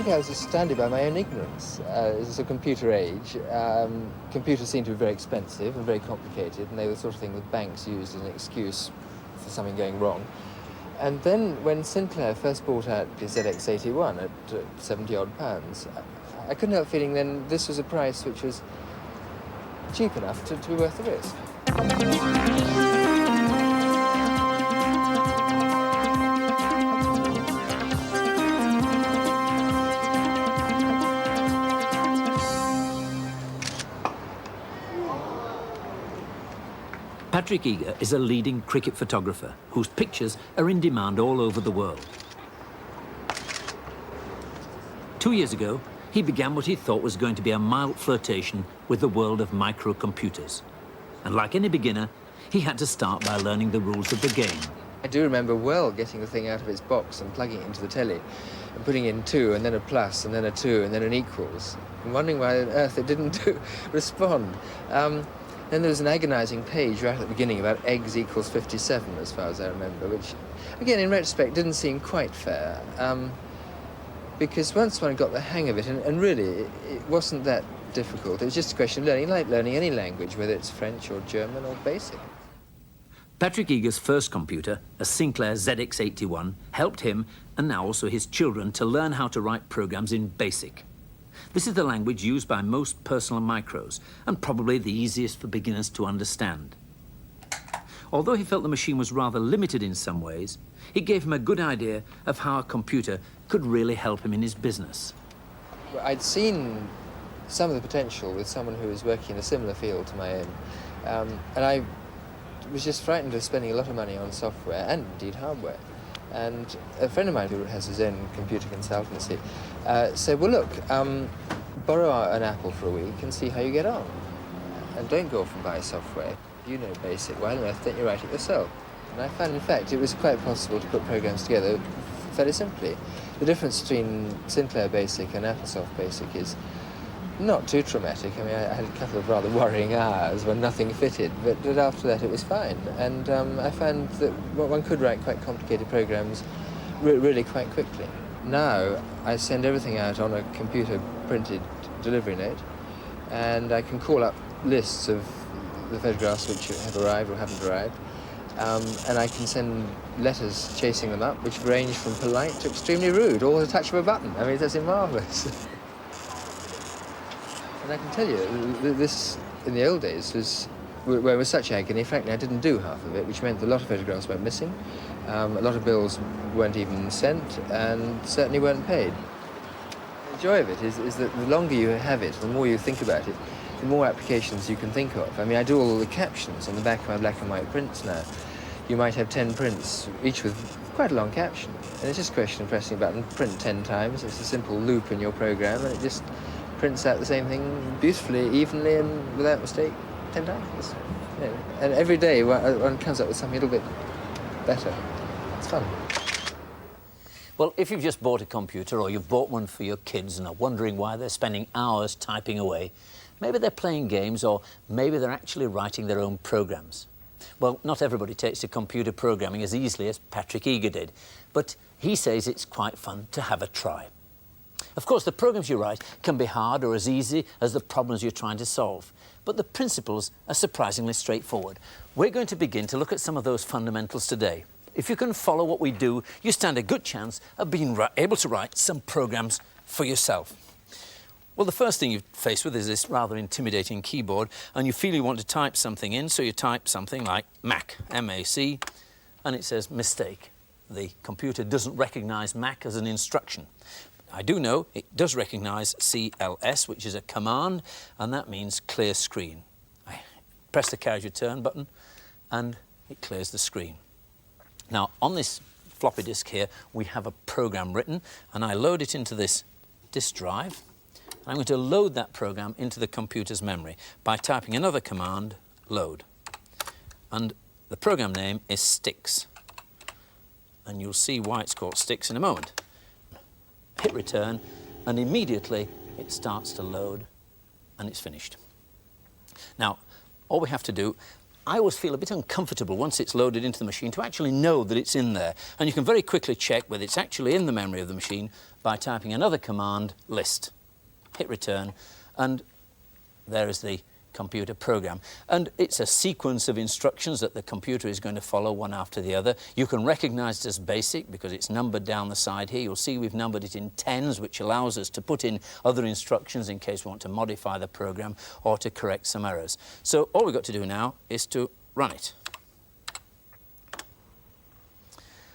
think I was astounded by my own ignorance. It's a computer age. Computers seemed to be very expensive and very complicated, and they were the sort of thing that banks used as an excuse for something going wrong. And then when Sinclair first brought out the ZX81 at 70-odd pounds, I couldn't help feeling then this was a price which was cheap enough to be worth the risk. Patrick Eager is a leading cricket photographer whose pictures are in demand all over the world. 2 years ago, he began what he thought was going to be a mild flirtation with the world of microcomputers. And like any beginner, he had to start by learning the rules of the game. I do remember well getting the thing out of its box and plugging it into the telly and putting in 2 and then a plus and then a 2 and then an equals and wondering why on earth it didn't respond. Then there was an agonising page right at the beginning about eggs equals 57, as far as I remember, which, again, in retrospect, didn't seem quite fair. Because once one got the hang of it, and really, it wasn't that difficult. It was just a question of learning, like learning any language, whether it's French or German or basic. Patrick Eager's first computer, a Sinclair ZX81, helped him, and now also his children, to learn how to write programs in BASIC. This is the language used by most personal micros, and probably the easiest for beginners to understand. Although he felt the machine was rather limited in some ways, it gave him a good idea of how a computer could really help him in his business. I'd seen some of the potential with someone who was working in a similar field to my own, and I was just frightened of spending a lot of money on software and indeed hardware. And a friend of mine who has his own computer consultancy said, well, look, borrow an Apple for a week and see how you get on. And don't go off and buy software. You know BASIC. Why on earth don't you write it yourself? And I found, in fact, it was quite possible to put programs together fairly simply. The difference between Sinclair BASIC and AppleSoft BASIC is not too traumatic. I mean, I had a couple of rather worrying hours when nothing fitted, but after that it was fine. And I found that one could write quite complicated programs really quite quickly. Now I send everything out on a computer-printed delivery note, and I can call up lists of the photographs which have arrived or haven't arrived, and I can send letters chasing them up, which range from polite to extremely rude, all at the touch of a button. I mean, that's marvellous. And I can tell you, this, in the old days, was where it was such agony. Frankly, I didn't do half of it, which meant that a lot of photographs went missing, a lot of bills weren't even sent, and certainly weren't paid. The joy of it is that the longer you have it, the more you think about it, the more applications you can think of. I mean, I do all the captions on the back of my black and white prints now. You might have 10 prints, each with quite a long caption. And it's just a question of pressing a button, print 10 times. It's a simple loop in your program, and it just prints out the same thing beautifully, evenly, and without mistake 10 times. You know, and every day one comes up with something a little bit better. It's fun. Well, if you've just bought a computer or you've bought one for your kids and are wondering why they're spending hours typing away, maybe they're playing games or maybe they're actually writing their own programs. Well, not everybody takes to computer programming as easily as Patrick Eager did, but he says it's quite fun to have a try. Of course, the programs you write can be hard or as easy as the problems you're trying to solve, but the principles are surprisingly straightforward. We're going to begin to look at some of those fundamentals today. If you can follow what we do, you stand a good chance of being able to write some programs for yourself. Well, the first thing you're faced with is this rather intimidating keyboard, and you feel you want to type something in, so you type something like Mac, M-A-C, and it says mistake. The computer doesn't recognise Mac as an instruction. I do know it does recognise CLS, which is a command, and that means clear screen. I press the carriage return button, and it clears the screen. Now, on this floppy disk here, we have a program written, and I load it into this disk drive. I'm going to load that program into the computer's memory by typing another command, load. And the program name is Sticks. And you'll see why it's called Sticks in a moment. Hit return, and immediately it starts to load, and it's finished. Now, all we have to do, I always feel a bit uncomfortable once it's loaded into the machine to actually know that it's in there. And you can very quickly check whether it's actually in the memory of the machine by typing another command, list. Hit return, and there is the computer program. And it's a sequence of instructions that the computer is going to follow one after the other. You can recognize it as basic because it's numbered down the side here. You'll see we've numbered it in tens, which allows us to put in other instructions in case we want to modify the program or to correct some errors. So all we've got to do now is to run it.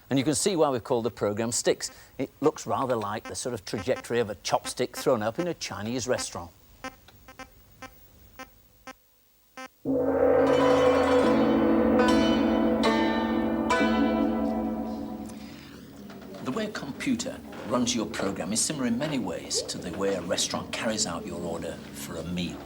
And you can see why we've called the program sticks. It looks rather like the sort of trajectory of a chopstick thrown up in a Chinese restaurant. The way a computer runs your program is similar in many ways to the way a restaurant carries out your order for a meal.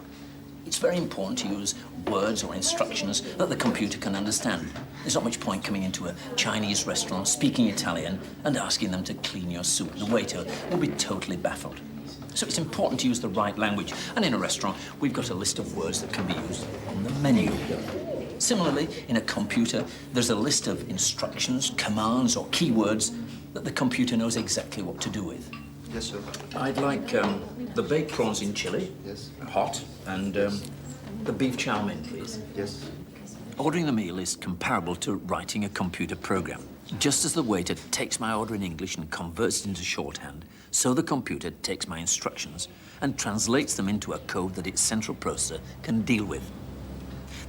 It's very important to use words or instructions that the computer can understand. There's not much point coming into a Chinese restaurant speaking Italian and asking them to clean your soup. The waiter will be totally baffled. So it's important to use the right language. And in a restaurant, we've got a list of words that can be used on the menu. Similarly, in a computer, there's a list of instructions, commands, or keywords that the computer knows exactly what to do with. Yes, sir. I'd like the baked prawns in chili, Yes. hot, and the beef chow mein, please. Yes. Ordering the meal is comparable to writing a computer program. Just as the waiter takes my order in English and converts it into shorthand, so the computer takes my instructions and translates them into a code that its central processor can deal with.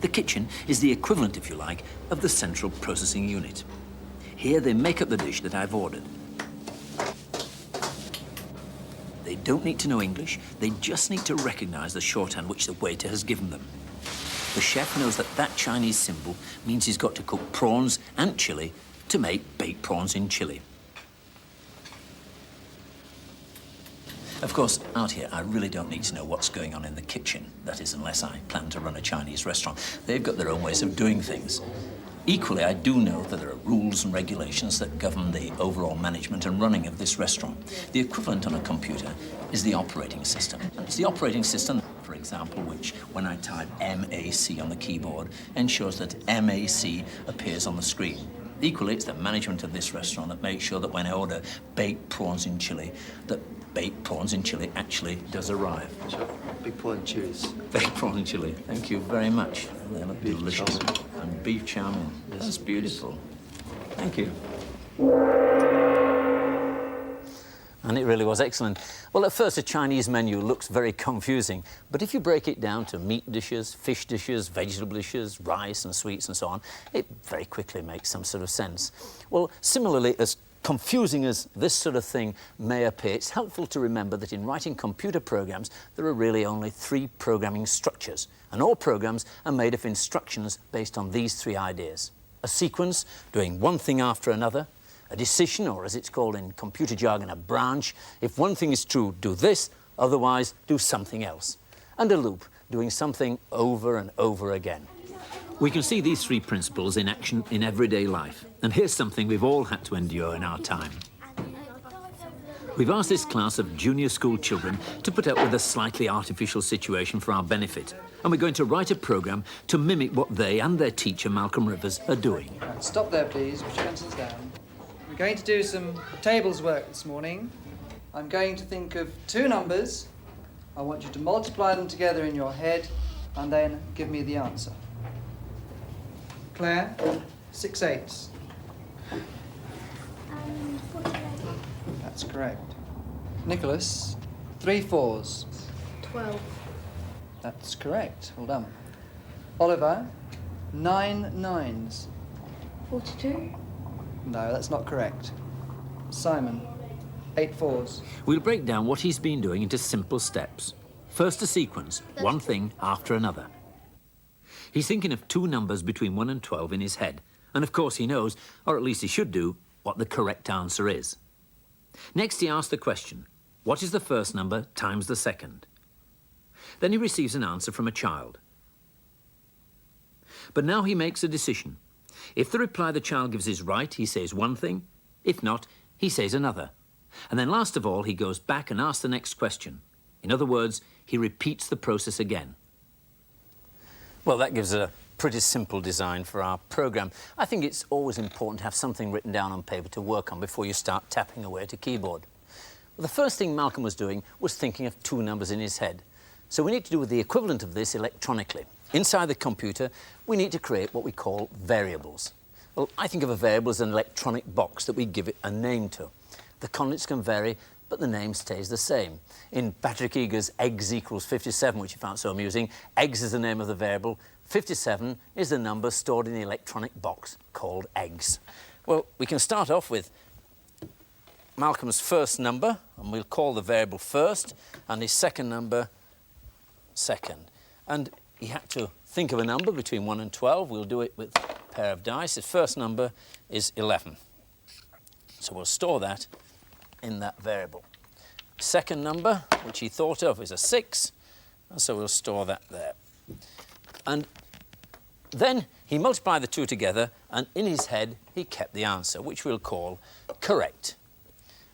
The kitchen is the equivalent, if you like, of the central processing unit. Here they make up the dish that I've ordered. They don't need to know English, they just need to recognize the shorthand which the waiter has given them. The chef knows that that Chinese symbol means he's got to cook prawns and chili to make baked prawns in chili. Of course, out here, I really don't need to know what's going on in the kitchen. That is, unless I plan to run a Chinese restaurant. They've got their own ways of doing things. Equally, I do know that there are rules and regulations that govern the overall management and running of this restaurant. The equivalent on a computer is the operating system. And it's the operating system, for example, which, when I type MAC on the keyboard, ensures that MAC appears on the screen. Equally, it's the management of this restaurant that makes sure that when I order baked prawns in chili, that baked prawns in chili actually does arrive. Sure. Big prawn chilies. Baked prawn in chili. Thank you very much. They look Beef delicious. chow mein. And beef chow mein. Yes. That's beautiful. Thank you. And it really was excellent. Well, at first, a Chinese menu looks very confusing, but if you break it down to meat dishes, fish dishes, vegetable dishes, rice and sweets and so on, it very quickly makes some sort of sense. Well, similarly, as confusing as this sort of thing may appear, it's helpful to remember that in writing computer programs, there are really only 3 programming structures, and all programs are made of instructions based on these 3 ideas. A sequence, doing one thing after another, a decision, or as it's called in computer jargon, a branch. If one thing is true, do this, otherwise do something else. And a loop, doing something over and over again. We can see these 3 principles in action in everyday life. And here's something we've all had to endure in our time. We've asked this class of junior school children to put up with a slightly artificial situation for our benefit. And we're going to write a program to mimic what they and their teacher, Malcolm Rivers, are doing. Right, stop there, please. Put your pencils down. We're going to do some tables work this morning. I'm going to think of 2 numbers. I want you to multiply them together in your head and then give me the answer. Claire, 6 8s. 48. That's correct. Nicholas, 3 4s. 12. That's correct. Well done. Oliver, 9 9s. 42. No, that's not correct. Simon, 8 4s. We'll break down what he's been doing into simple steps. First a sequence, one thing after another. He's thinking of 2 numbers between 1 and 12 in his head. And of course he knows, or at least he should do, what the correct answer is. Next he asks the question, what is the first number times the second? Then he receives an answer from a child. But now he makes a decision. If the reply the child gives is right, he says one thing. If not, he says another. And then last of all, he goes back and asks the next question. In other words, he repeats the process again. Well, that gives a pretty simple design for our programme. I think it's always important to have something written down on paper to work on before you start tapping away at a keyboard. Well, the first thing Malcolm was doing was thinking of two numbers in his head. So we need to do the equivalent of this electronically. Inside the computer, we need to create what we call variables. Well, I think of a variable as an electronic box that we give it a name to. The contents can vary, but the name stays the same. In Patrick Eager's eggs equals 57, which you found so amusing, eggs is the name of the variable, 57 is the number stored in the electronic box called eggs. Well, we can start off with Malcolm's first number, and we'll call the variable first, and his second number second. And he had to think of a number between 1 and 12. We'll do it with a pair of dice. His first number is 11. So we'll store that in that variable. Second number, which he thought of, is a 6, and so we'll store that there. And then he multiplied the two together, and in his head he kept the answer, which we'll call correct.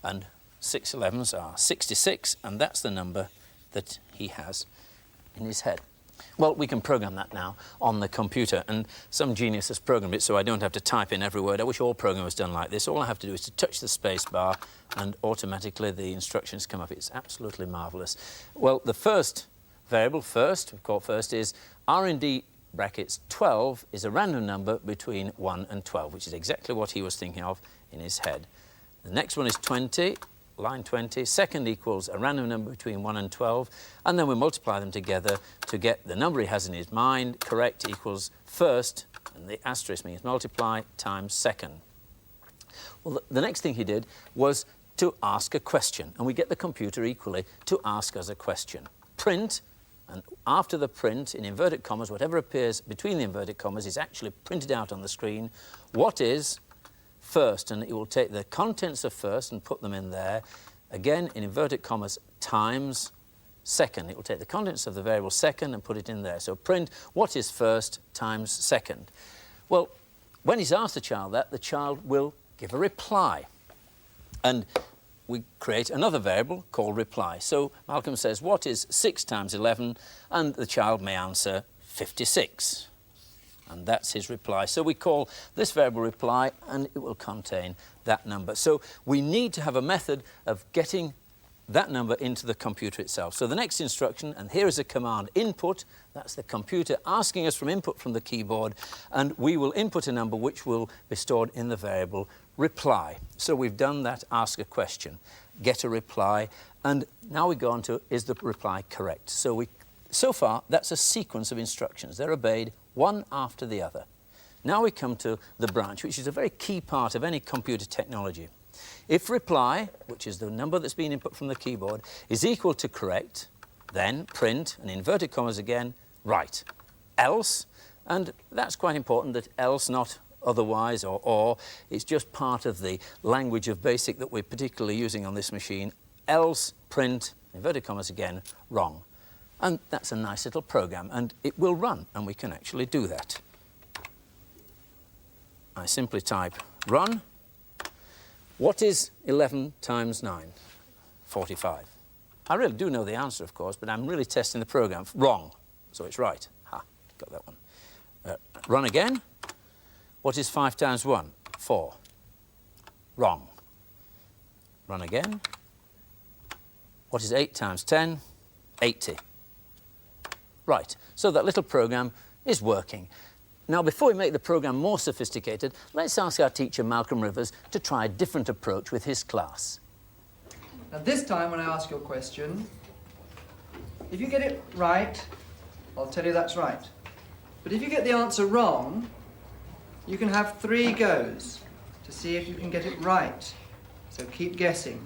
And 6 11s are 66, and that's the number that he has in his head. Well, we can program that now on the computer, and some genius has programmed it so I don't have to type in every word. I wish all programming was done like this. All I have to do is to touch the space bar and automatically the instructions come up. It's absolutely marvellous. Well, the first variable, first, we call it first, is R&D brackets 12 is a random number between 1 and 12, which is exactly what he was thinking of in his head. The next one is 20. Line 20, second equals a random number between 1 and 12, and then we multiply them together to get the number he has in his mind. Correct equals first, and the asterisk means multiply, times second. Well, the next thing he did was to ask a question, and we get the computer equally to ask us a question. Print, and after the print, in inverted commas, whatever appears between the inverted commas is actually printed out on the screen. What is first? And it will take the contents of first and put them in there. Again, in inverted commas, times second. It will take the contents of the variable second and put it in there. So print what is first times second. Well, when he's asked the child that, the child will give a reply. And we create another variable called reply. So Malcolm says, what is 6 times 11? And the child may answer 56. And that's his reply. So we call this variable reply, and it will contain that number. So we need to have a method of getting that number into the computer itself. So the next instruction, and here is a command input, that's the computer asking us for input from the keyboard, and we will input a number which will be stored in the variable reply. So we've done that, ask a question, get a reply, and now we go on to, is the reply correct? So far, that's a sequence of instructions. They're obeyed one after the other. Now we come to the branch, which is a very key part of any computer technology. If reply, which is the number that's been input from the keyboard, is equal to correct, then print, and inverted commas again, right. Else, and that's quite important, that else, not otherwise or, it's just part of the language of BASIC that we're particularly using on this machine. Else, print, inverted commas again, wrong. And that's a nice little program, and it will run, and we can actually do that. I simply type run. What is 11 times 9? 45. I really do know the answer, of course, but I'm really testing the program. Wrong. So it's right. Ha, got that one. Run again. What is 5 times 1? 4. Wrong. Run again. What is 8 times 10? 80. Right, so that little program is working. Now, before we make the program more sophisticated, let's ask our teacher, Malcolm Rivers, to try a different approach with his class. Now this time when I ask your question, if you get it right, I'll tell you that's right. But if you get the answer wrong, you can have 3 goes to see if you can get it right. So keep guessing.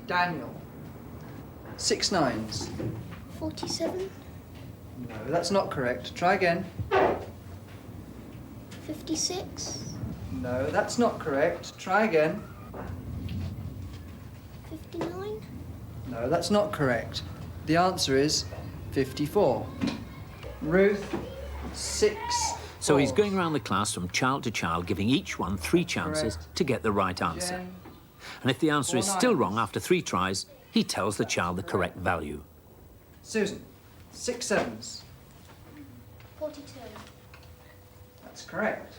Daniel. 6 9s. 47. No, that's not correct. Try again. 56. No, that's not correct. Try again. 59. No, that's not correct. The answer is 54. Ruth, 6. So he's going around the class from child to child, giving each one 3 chances Correct. to get the right answer. Jen, And if the answer is 4 still 9s. wrong after 3 tries, he tells the child the correct value. Susan, 6 7s. 42. That's correct.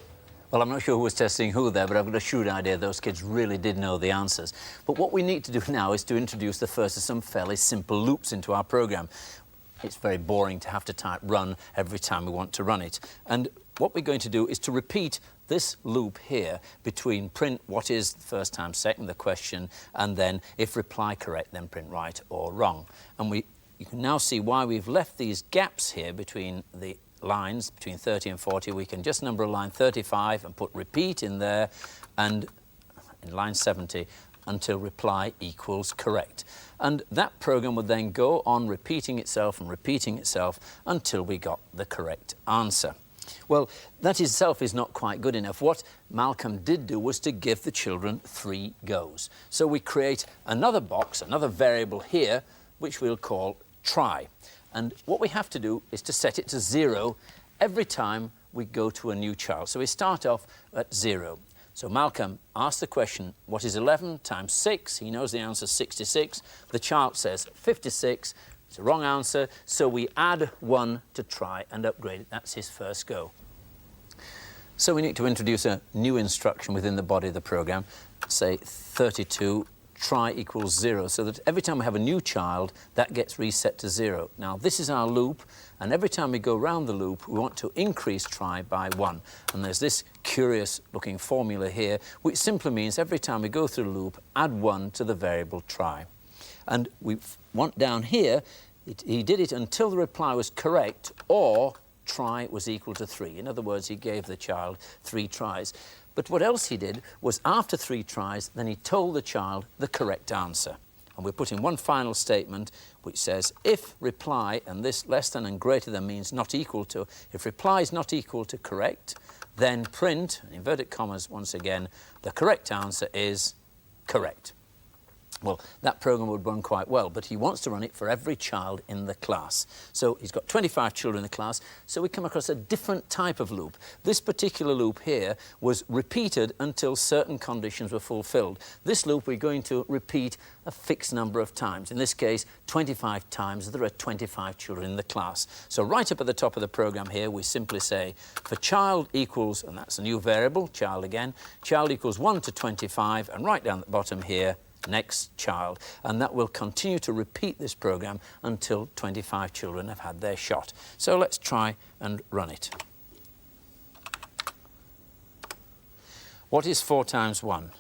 Well, I'm not sure who was testing who there, but I've got a shrewd idea those kids really did know the answers. But what we need to do now is to introduce the first of some fairly simple loops into our programme. It's very boring to have to type run every time we want to run it. And what we're going to do is to repeat this loop here between print what is the first times second, the question, and then if reply correct, then print right or wrong. And you can now see why we've left these gaps here between the lines, between 30 and 40. We can just number a line 35 and put repeat in there, and in line 70 until reply equals correct. And that program would then go on repeating itself and repeating itself until we got the correct answer. Well, that itself is not quite good enough. What Malcolm did do was to give the children 3 goes. So we create another box, another variable here, which we'll call try. And what we have to do is to set it to 0 every time we go to a new child. So we start off at 0. So Malcolm asks the question, what is 11 times 6? He knows the answer, 66. The child says 56. It's a wrong answer, so we add 1 to try and upgrade it. That's his first go. So we need to introduce a new instruction within the body of the program, say 32, try equals 0, so that every time we have a new child, that gets reset to 0. Now, this is our loop, and every time we go round the loop, we want to increase try by 1. And there's this curious-looking formula here, which simply means every time we go through the loop, add 1 to the variable try. And we want down here, he did it until the reply was correct or try was equal to 3. In other words, he gave the child 3 tries. But what else he did was after 3 tries, then he told the child the correct answer. And we put in one final statement which says, if reply, and this less than and greater than means not equal to, if reply is not equal to correct, then print, inverted commas once again, the correct answer is correct. Well, that program would run quite well, but he wants to run it for every child in the class. So he's got 25 children in the class, so we come across a different type of loop. This particular loop here was repeated until certain conditions were fulfilled. This loop we're going to repeat a fixed number of times. In this case, 25 times. There are 25 children in the class. So right up at the top of the program here, we simply say, for child equals, and that's a new variable, child again, child equals 1 to 25, and right down at the bottom here, next child, and that will continue to repeat this program until 25 children have had their shot. So let's try and run it. What is 4 times 1?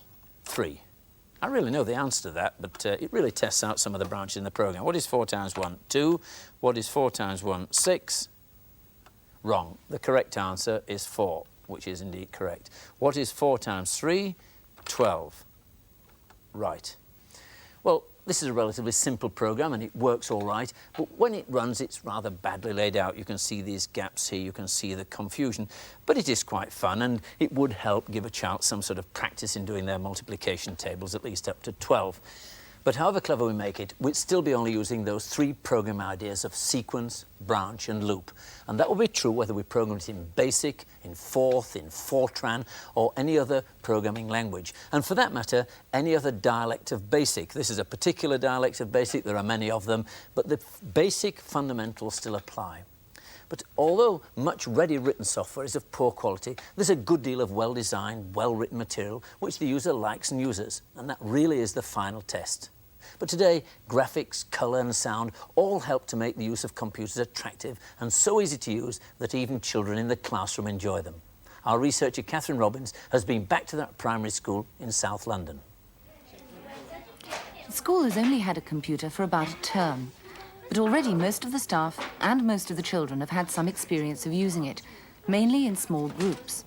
3. I really know the answer to that, but it really tests out some of the branches in the program. What is 4 times 1? 2. What is 4 times 1? 6. Wrong. The correct answer is 4, which is indeed correct. What is 4 times 3? 12. Right. Well, this is a relatively simple program and it works all right, but when it runs, it's rather badly laid out. You can see these gaps here, you can see the confusion, but it is quite fun and it would help give a child some sort of practice in doing their multiplication tables, at least up to 12. But however clever we make it, we'd still be only using those 3 program ideas of sequence, branch and loop. And that will be true whether we program it in BASIC, in Forth, in Fortran, or any other programming language. And for that matter, any other dialect of BASIC. This is a particular dialect of BASIC, there are many of them, but the basic fundamentals still apply. But although much ready-written software is of poor quality, there's a good deal of well-designed, well-written material which the user likes and uses, and that really is the final test. But today, graphics, colour and sound all help to make the use of computers attractive and so easy to use that even children in the classroom enjoy them. Our researcher, Catherine Robbins, has been back to that primary school in South London. The school has only had a computer for about a term, but already most of the staff and most of the children have had some experience of using it, mainly in small groups.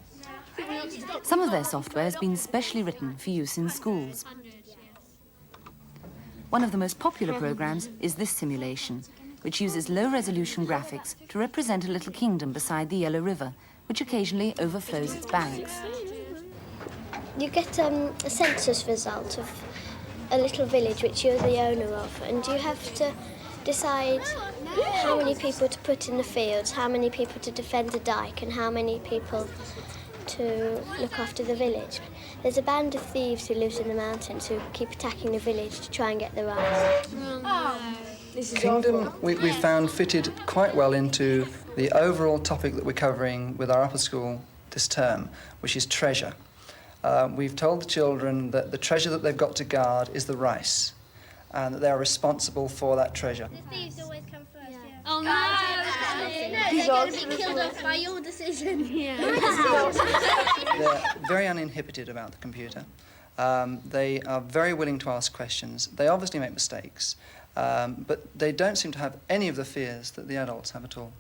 Some of their software has been specially written for use in schools. One of the most popular programs is this simulation, which uses low-resolution graphics to represent a little kingdom beside the Yellow River, which occasionally overflows its banks. You get a census result of a little village which you're the owner of, and you have to decide how many people to put in the fields, how many people to defend the dike, and how many people to look after the village. There's a band of thieves who lives in the mountains who keep attacking the village to try and get the rice. Kingdom we found fitted quite well into the overall topic that we're covering with our upper school this term, which is treasure. We've told the children that the treasure that they've got to guard is the rice, and that they are responsible for that treasure. The thieves always come first, yeah. Oh no! They're going to be killed off by your decision. They're very uninhibited about the computer. They are very willing to ask questions. They obviously make mistakes, but they don't seem to have any of the fears that the adults have at all.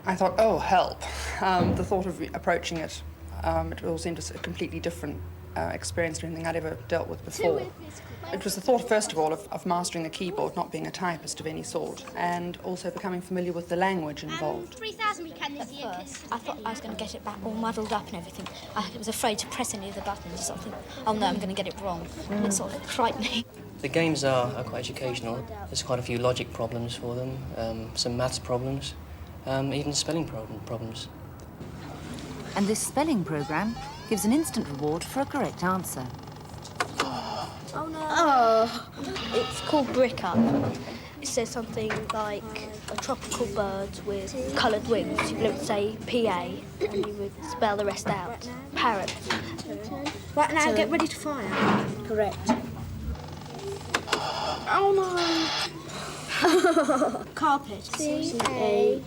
I thought, oh, help. The thought of approaching it, it all seemed a completely different experience to anything I'd ever dealt with before. It was the thought, first of all, of mastering the keyboard, not being a typist of any sort, and also becoming familiar with the language involved. 3,000 we can this year. I thought I was going to get it back all muddled up and everything. I was afraid to press any of the buttons or something. Oh no, I'm going to get it wrong. It sort of frightened me. The games are quite educational. There's quite a few logic problems for them, some maths problems, even spelling problems. And this spelling programme gives an instant reward for a correct answer. Oh no. Oh. It's called Brick Up. It says something like a tropical bird with coloured wings. You would say PA and you would spell the rest out. Parrot. Right now, get ready to fire. Correct. Oh no! Carpet. C-A.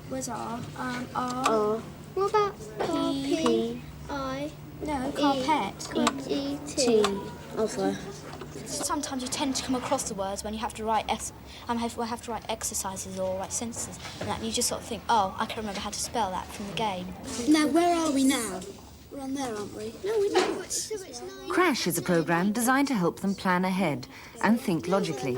Where's R? R. R. What about P-I? No, carpet. E-E-T. Also. Sometimes you tend to come across the words when you have to write have to write exercises or write sentences, and that you just sort of think, oh, I can remember how to spell that from the game. Now, where are we now? We're on there, aren't we? No, we're not. Crash is a programme designed to help them plan ahead and think logically.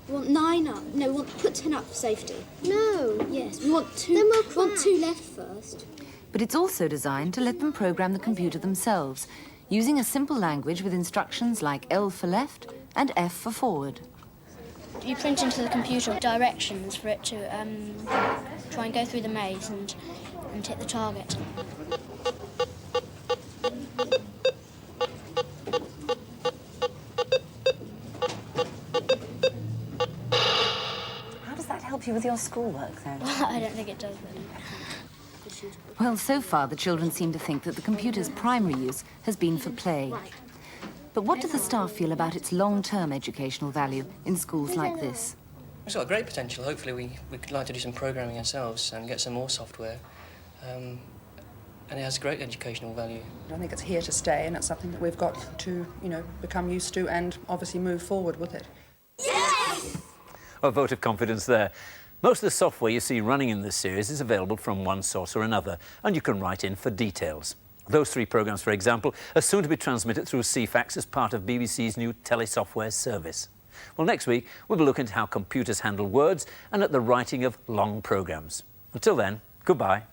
We want 9 up. No, we want to put 10 up for safety. No. Yes, we want 2. Then we'll we want 2 left first. But it's also designed to let them program the computer themselves, using a simple language with instructions like L for left and F for forward. You print into the computer directions for it to try and go through the maze and hit the target. How does that help you with your schoolwork, then? I don't think it does really. Well, so far the children seem to think that the computer's primary use has been for play. But what do the staff feel about its long-term educational value in schools like this? It's got great potential. Hopefully we could like to do some programming ourselves and get some more software. And it has great educational value. I think it's here to stay, and it's something that we've got to, become used to and obviously move forward with it. Yes! A vote of confidence there. Most of the software you see running in this series is available from one source or another, and you can write in for details. Those 3 programmes, for example, are soon to be transmitted through CFAX as part of BBC's new telesoftware service. Well, next week, we'll be looking at how computers handle words and at the writing of long programmes. Until then, goodbye.